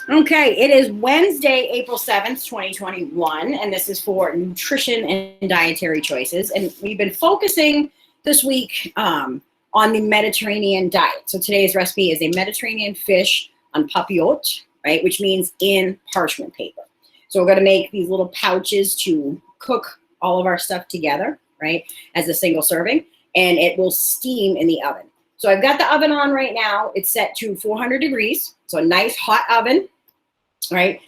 Okay, it is Wednesday, April 7th, 2021, and this is for nutrition and dietary choices. And we've been focusing this week on the Mediterranean diet. So today's recipe is a Mediterranean fish on papillote, right, which means in parchment paper. So we're going to make these little pouches to cook all of our stuff together, right, as a single serving, and it will steam in the oven. So I've got the oven on right now. It's set to 400 degrees, so a nice hot oven, right,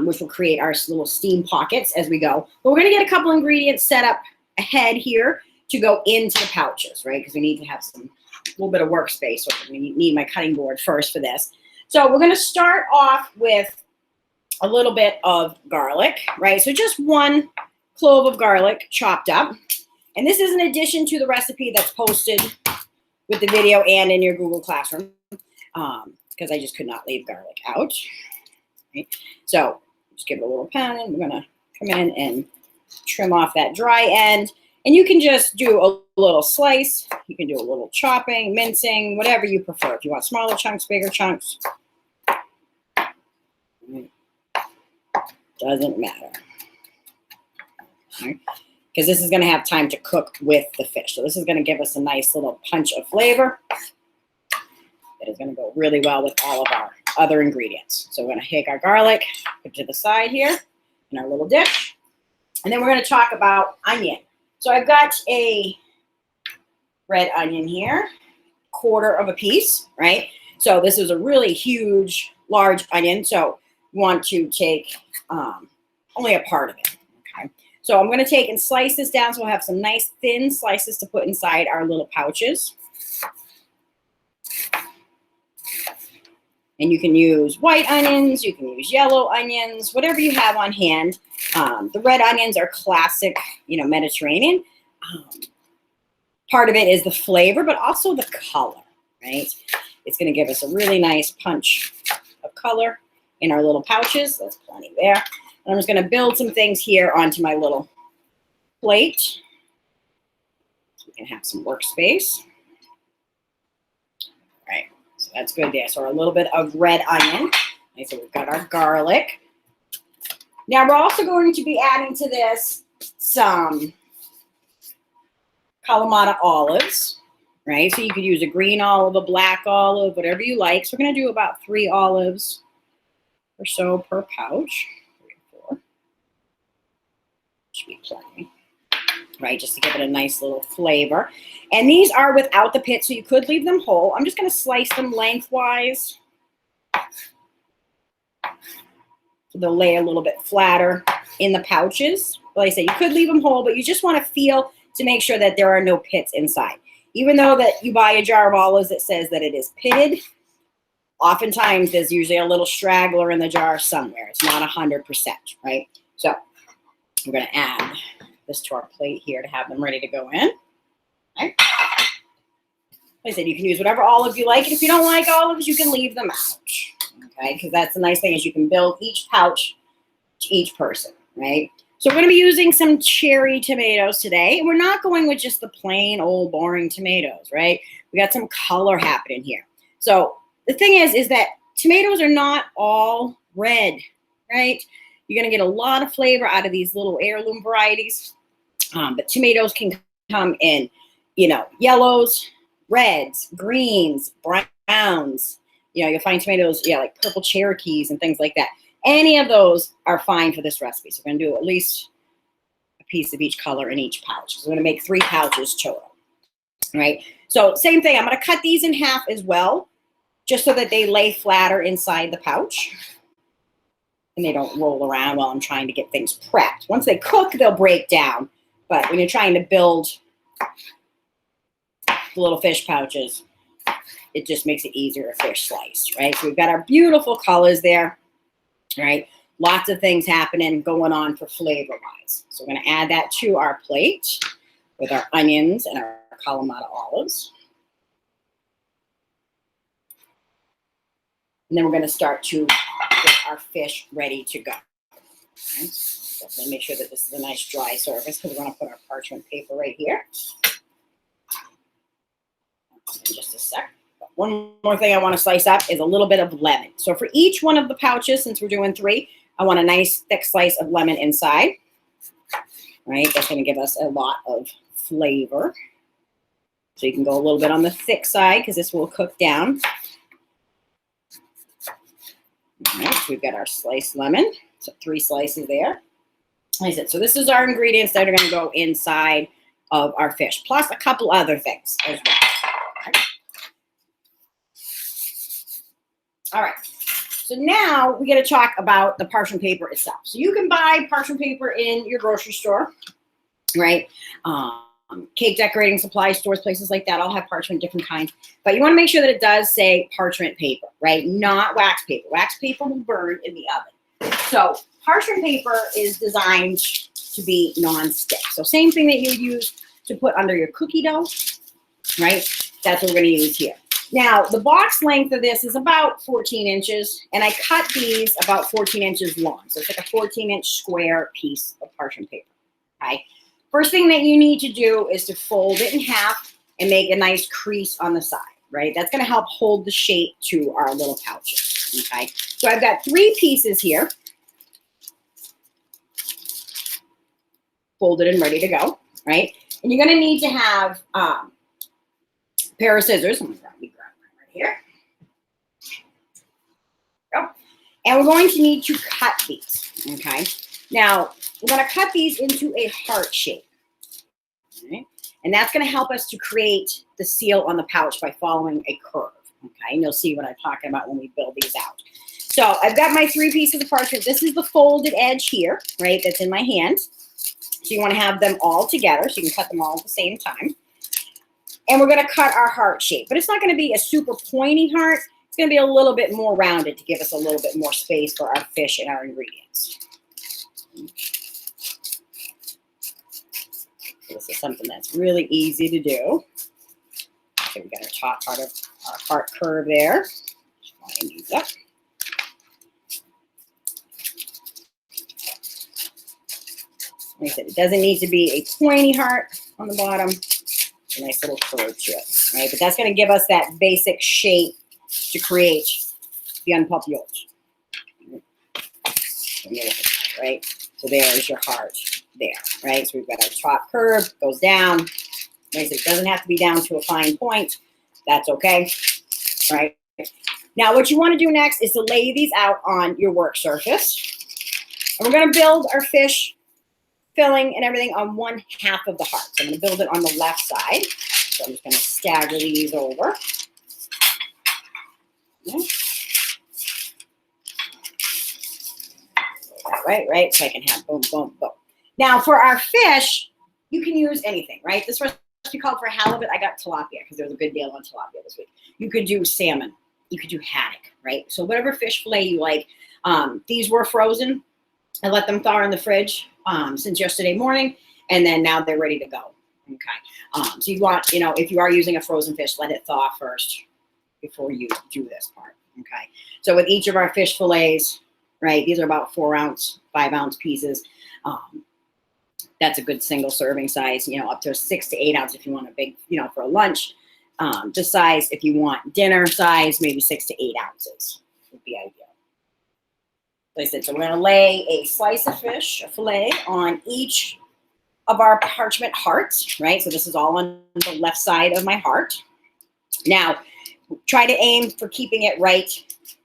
which will create our little steam pockets as we go. But we're going to get a couple ingredients set up ahead here to go into the pouches, right, because we need to have a little bit of workspace. So we need my cutting board first for this. So we're going to start off with a little bit of garlic, right? So just 1 clove of garlic chopped up. And this is in addition to the recipe that's posted with the video and in your Google Classroom, because I just could not leave garlic out. Right? So just give it a little pounding. We're going to come in and trim off that dry end. And you can just do a little slice. You can do a little chopping, mincing, whatever you prefer. If you want smaller chunks, bigger chunks. Doesn't matter. Right? Because this is going to have time to cook with the fish. So this is going to give us a nice little punch of flavor. It is going to go really well with all of our other ingredients. So we're going to take our garlic, put it to the side here in our little dish. And then we're going to talk about onion. So I've got a red onion here, 1/4 of a piece, right? So this is a really huge, large onion. So you want to take only a part of it, okay? So I'm going to take and slice this down so we'll have some nice thin slices to put inside our little pouches. And you can use white onions, you can use yellow onions, whatever you have on hand. The red onions are classic, Mediterranean. Part of it is the flavor, but also the color, right? It's going to give us a really nice punch of color in our little pouches. That's plenty there. And I'm just going to build some things here onto my little plate. So we can have some workspace. All right. So that's good there. So a little bit of red onion. Okay, so we've got our garlic. Now we're also going to be adding to this some Kalamata olives, right? So you could use a green olive, a black olive, whatever you like. So we're going to do about 3 olives or so per pouch. 3 or 4. Should be plenty. Right, just to give it a nice little flavor. And these are without the pit, so you could leave them whole. I'm just going to slice them lengthwise. So they'll lay a little bit flatter in the pouches. Like I said, you could leave them whole, but you just want to feel to make sure that there are no pits inside. Even though that you buy a jar of olives that says that it is pitted, oftentimes there's usually a little straggler in the jar somewhere. It's not 100%, right? So we're going to add this to our plate here to have them ready to go in. Okay. Like I said, you can use whatever olive you like. And if you don't like olives, you can leave them out. Okay, because that's the nice thing is you can build each pouch to each person, right? So we're going to be using some cherry tomatoes today. And we're not going with just the plain old boring tomatoes, right? We got some color happening here. So the thing is that tomatoes are not all red, right? You're going to get a lot of flavor out of these little heirloom varieties. But tomatoes can come in, yellows, reds, greens, browns. You'll find tomatoes, like purple Cherokees and things like that. Any of those are fine for this recipe. So we're going to do at least a piece of each color in each pouch. So we're going to make 3 pouches total, right? So same thing. I'm going to cut these in half as well, just so that they lay flatter inside the pouch. And they don't roll around while I'm trying to get things prepped. Once they cook, they'll break down. But when you're trying to build the little fish pouches, it just makes it easier to fish slice, right? So we've got our beautiful colors there, right? Lots of things happening, going on for flavor-wise. So we're going to add that to our plate with our onions and our Kalamata olives. And then we're going to start to get our fish ready to go. Okay. Definitely make sure that this is a nice dry surface because we're going to put our parchment paper right here. In just a sec. one more thing I want to slice up is a little bit of lemon. So for each one of the pouches, since we're doing 3, I want a nice thick slice of lemon inside. Right, that's going to give us a lot of flavor. So you can go a little bit on the thick side because this will cook down. All right, so we've got our sliced lemon. So 3 slices there. Like I said, so this is our ingredients that are going to go inside of our fish, plus a couple other things as well. All right. So now we got to talk about the parchment paper itself. So you can buy parchment paper in your grocery store, right? Cake decorating supply stores, places like that, all have parchment, different kinds. But you want to make sure that it does say parchment paper, right? Not wax paper. Wax paper will burn in the oven. So parchment paper is designed to be non-stick. So same thing that you use to put under your cookie dough, right? That's what we're going to use here. Now, the box length of this is about 14 inches, and I cut these about 14 inches long. So it's like a 14-inch square piece of parchment paper, okay? First thing that you need to do is to fold it in half and make a nice crease on the side, right? That's going to help hold the shape to our little pouches, okay? So I've got 3 pieces here, folded and ready to go, right? And you're going to need to have a pair of scissors. I'm going to grab one right here. Go. And we're going to need to cut these, okay? Now, we're going to cut these into a heart shape, okay? And that's going to help us to create the seal on the pouch by following a curve, okay? And you'll see what I'm talking about when we build these out. So I've got my 3 pieces of parchment. This is the folded edge here, right, that's in my hand. So you want to have them all together so you can cut them all at the same time. And we're going to cut our heart shape. But it's not going to be a super pointy heart. It's going to be a little bit more rounded to give us a little bit more space for our fish and our ingredients. This is something that's really easy to do. So we've got our top part of our heart curve there. Just want to use that. Like I said, it doesn't need to be a pointy heart on the bottom. It's a nice little curve to it, right? But that's going to give us that basic shape to create the Papillote. Right? So there's your heart there, right? So we've got our top curve, goes down. Like I said, it doesn't have to be down to a fine point. That's okay, right? Now, what you want to do next is to lay these out on your work surface. And we're going to build our fish filling and everything on 1/2 of the heart. So I'm going to build it on the left side. So I'm just going to stagger these over. Okay. Right? So I can have boom, boom, boom. Now for our fish, you can use anything, right? This recipe called for halibut. I got tilapia because there was a good deal on tilapia this week. You could do salmon. You could do haddock, right? So whatever fish fillet you like. These were frozen. I let them thaw in the fridge since yesterday morning, and then now they're ready to go. Okay. So you want, if you are using a frozen fish, let it thaw first before you do this part. Okay. So with each of our fish fillets, right, these are about 4-ounce, 5-ounce pieces. That's a good single serving size, up to 6 to 8 ounce if you want a big, for a lunch. Just size, if you want dinner size, maybe 6 to 8 ounces would be ideal. Like I said, so we're going to lay a slice of fish, a fillet, on each of our parchment hearts, right? So this is all on the left side of my heart. Now, try to aim for keeping it right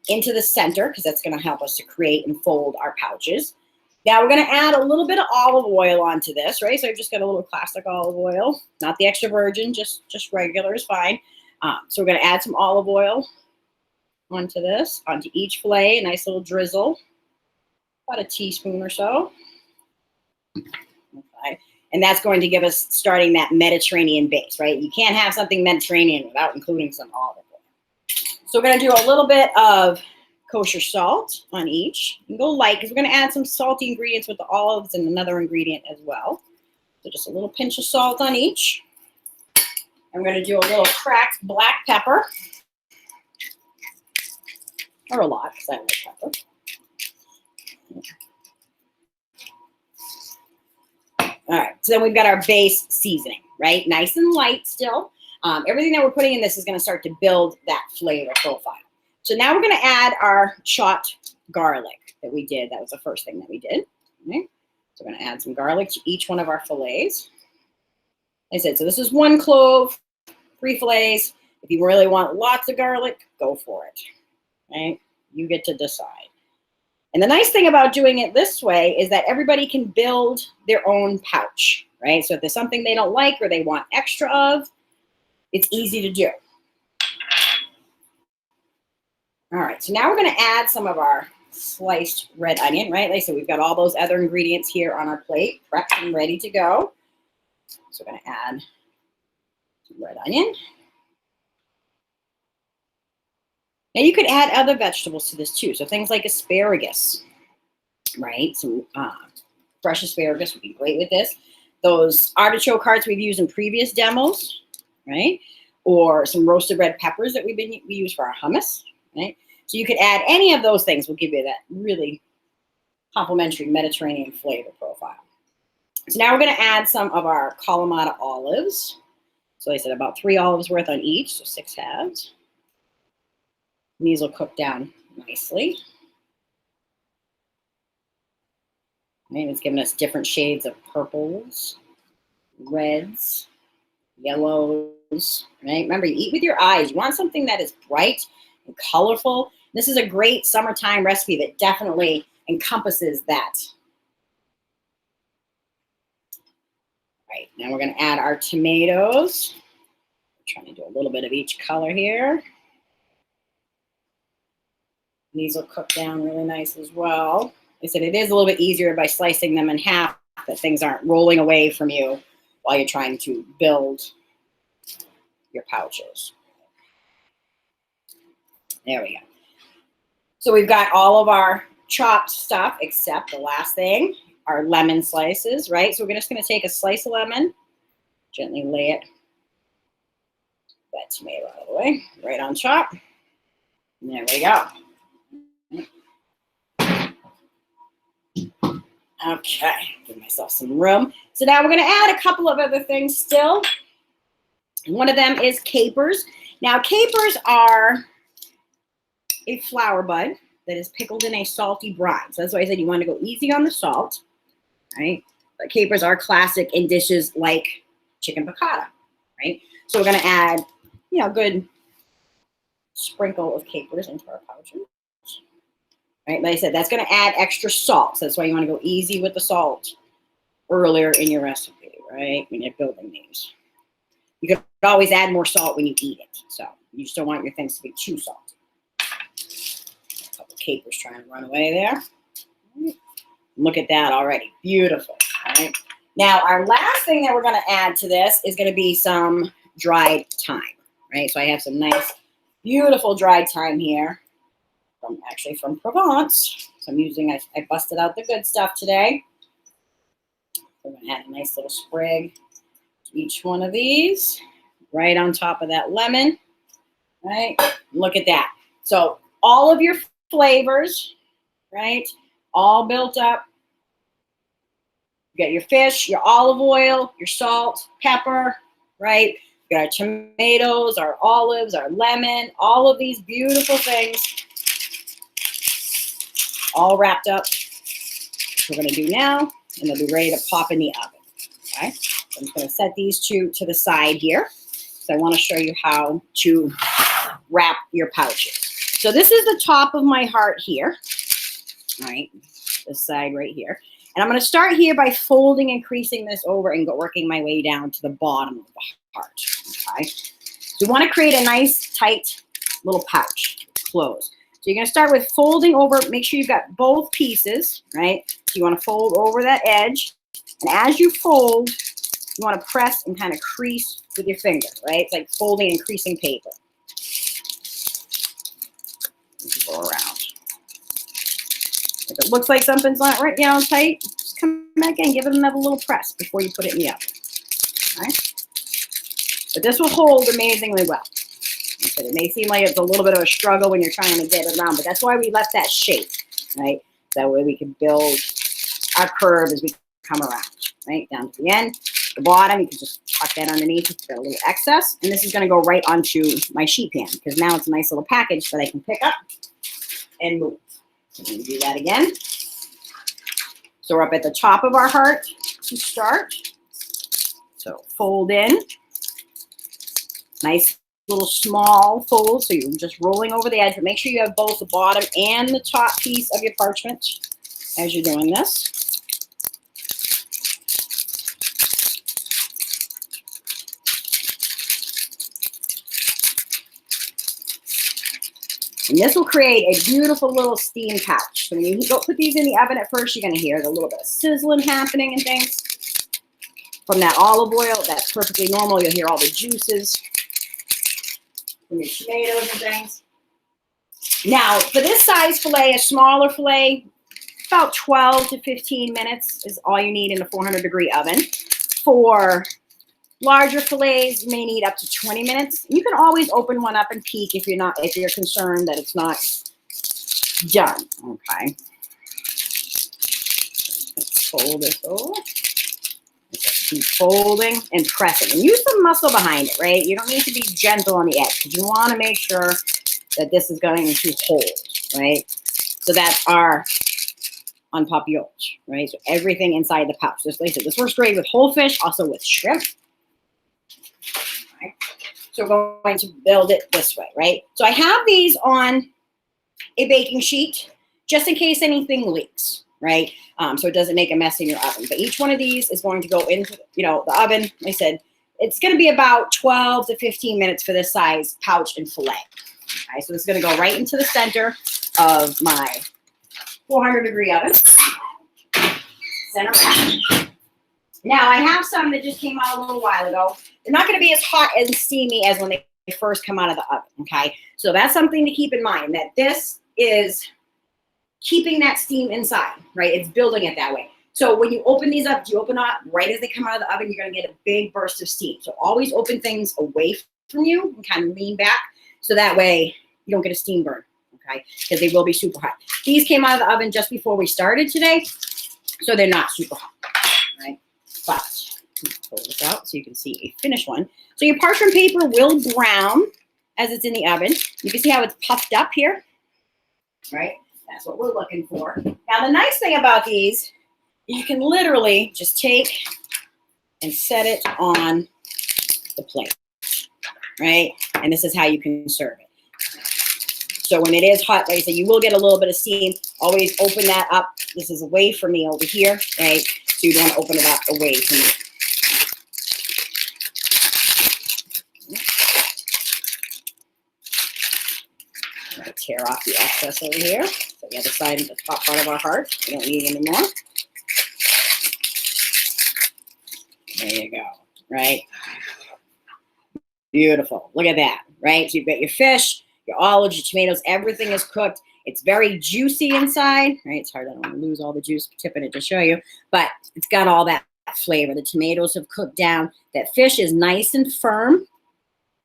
into the center because that's going to help us to create and fold our pouches. Now we're going to add a little bit of olive oil onto this, right? So I've just got a little classic olive oil, not the extra virgin, just regular is fine. So we're going to add some olive oil onto this, onto each fillet, a nice little drizzle, about a teaspoon or so. Okay. And that's going to give us starting that Mediterranean base, right? You can't have something Mediterranean without including some olive oil. So we're going to do a little bit of kosher salt on each. You can go light because we're going to add some salty ingredients with the olives and another ingredient as well. So just a little pinch of salt on each. I'm going to do a little cracked black pepper. Or a lot because I like pepper. All right, so then we've got our base seasoning, right? Nice and light still. Everything that we're putting in this is going to start to build that flavor profile. So now we're going to add our chopped garlic that we did. That was the first thing that we did. Okay. So we're going to add some garlic to each one of our fillets. Like I said, so this is 1 clove, 3 fillets. If you really want lots of garlic, go for it. Right? You get to decide. And the nice thing about doing it this way is that everybody can build their own pouch, right? So if there's something they don't like or they want extra of, it's easy to do. All right, so now we're going to add some of our sliced red onion, right? Like I said, we've got all those other ingredients here on our plate, prepped and ready to go. So we're going to add some red onion. Now you could add other vegetables to this too. So things like asparagus, right? Some fresh asparagus would be great with this. Those artichoke hearts we've used in previous demos, right? Or some roasted red peppers that we use for our hummus, right? So you could add any of those things. Will give you that really complimentary Mediterranean flavor profile. So now we're going to add some of our Kalamata olives. So I said about 3 olives worth on each, so 6 halves. And these will cook down nicely. And it's giving us different shades of purples, reds, yellows, right? Remember, you eat with your eyes. You want something that is bright and colorful. This is a great summertime recipe that definitely encompasses that. Right, now we're going to add our tomatoes. I'm trying to do a little bit of each color here. These will cook down really nice as well. Like I said, it is a little bit easier by slicing them in half, that things aren't rolling away from you while you're trying to build your pouches. There we go. So we've got all of our chopped stuff except the last thing, our lemon slices, right? So we're just going to take a slice of lemon, gently lay it, that tomato out of the way, right on top. And there we go. Okay, give myself some room. So now we're going to add a couple of other things still. One of them is capers. Now, capers are a flower bud that is pickled in a salty brine. So that's why I said you want to go easy on the salt, right? But capers are classic in dishes like chicken piccata, right? So we're going to add, a good sprinkle of capers into our pouches. Right, like I said, that's going to add extra salt. So that's why you want to go easy with the salt earlier in your recipe, right? When you're building these. You could always add more salt when you eat it. So you just don't want your things to be too salty. A couple capers trying to run away there. Look at that already. Beautiful. All right. Now, our last thing that we're going to add to this is going to be some dried thyme, right? So I have some nice, beautiful dried thyme here. From Provence. So I'm using, I busted out the good stuff today. We're going to add a nice little sprig to each one of these, right on top of that lemon, right? Look at that. So all of your flavors, right, all built up. You got your fish, your olive oil, your salt, pepper, right? We got our tomatoes, our olives, our lemon, all of these beautiful things all wrapped up. We're going to do now, and they'll be ready to pop in the oven. Okay, so I'm just going to set these two to the side here. So I want to show you how to wrap your pouches. So this is the top of my heart here. All right, this side right here. And I'm going to start here by folding and creasing this over and working my way down to the bottom of the heart. Okay, so you want to create a nice, tight little pouch. Close. So you're going to start with folding over. Make sure you've got both pieces, right? So you want to fold over that edge. And as you fold, you want to press and kind of crease with your finger, right? It's like folding and creasing paper. Go around. If it looks like something's not right, tight, just come back in, give it another little press before you put it in the oven. All right? But this will hold amazingly well. It may seem like it's a little bit of a struggle when you're trying to get it around, but that's why we left that shape, right? That way we can build our curve as we come around, right? Down to the end. the bottom. You can just tuck that underneath if you've got a little excess. And this is going to go right onto my sheet pan because now it's a nice little package that I can pick up and move. So I'm going to do that again. So we're up at the top of our heart to start. So fold in. Nice little small fold. So you're just rolling over the edge. But make sure you have both the bottom and the top piece of your parchment as you're doing this. And this will create a beautiful little steam pouch. So when you go put these in the oven at first, you're going to hear a little bit of sizzling happening and things. From that olive oil, that's perfectly normal. You'll hear all the juices from your tomatoes and things. Now, for this size filet, a smaller filet, about 12 to 15 minutes is all you need in a 400-degree oven. For larger fillets, you may need up to 20 minutes. You can always open one up and peek if you're concerned that it's not done. Okay. Let's fold this over. Just keep folding and pressing. And use some muscle behind it, right? You don't need to be gentle on the edge because you want to make sure that this is going to hold, right? So that's our on Papillote, right? So everything inside the pouch. Just like I said, this works great with whole fish, also with shrimp. Right. So we're going to build it this way, right? So I have these on a baking sheet just in case anything leaks, right? So it doesn't make a mess in your oven. But each one of these is going to go into, the oven. Like I said, it's going to be about 12 to 15 minutes for this size pouch and fillet. Okay, so this is going to go right into the center of my 400-degree oven. Center back. Now, I have some that just came out a little while ago. They're not going to be as hot and steamy as when they first come out of the oven, okay? So that's something to keep in mind, that this is keeping that steam inside, right? It's building it that way. So when you open these up, you open up right as they come out of the oven, you're going to get a big burst of steam. So always open things away from you and kind of lean back so that way you don't get a steam burn, okay? Because they will be super hot. These came out of the oven just before we started today, so they're not super hot, right? But let's pull this out so you can see a finished one. So your parchment paper will brown as it's in the oven. You can see how it's puffed up here, right? That's what we're looking for. Now, the nice thing about these, you can literally just take and set it on the plate, right? And this is how you can serve it. So when it is hot, like I said, you will get a little bit of steam. Always open that up. This is away from me over here, right? So you want to open it up away from me. I'm going to tear off the excess over here. So the other side of the top part of our heart. We don't need it anymore. There you go, right? Beautiful. Look at that, right? So you've got your fish, your olives, your tomatoes, everything is cooked. It's very juicy inside, right? It's hard, I don't want to lose all the juice tipping it to show you, but it's got all that flavor. The tomatoes have cooked down. That fish is nice and firm,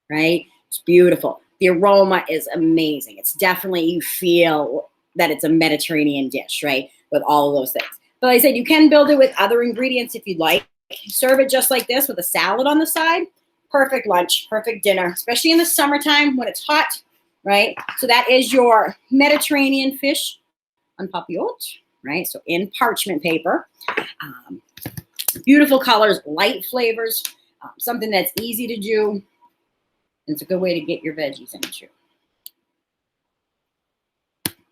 right? It's beautiful. The aroma is amazing. It's definitely, you feel that it's a Mediterranean dish, right? With all of those things. But like I said, you can build it with other ingredients if you'd like. Serve it just like this with a salad on the side. Perfect lunch, perfect dinner, especially in the summertime when it's hot, right? So that is your Mediterranean fish on Papillote, right? So in parchment paper. Beautiful colors, light flavors, something that's easy to do. It's a good way to get your veggies into.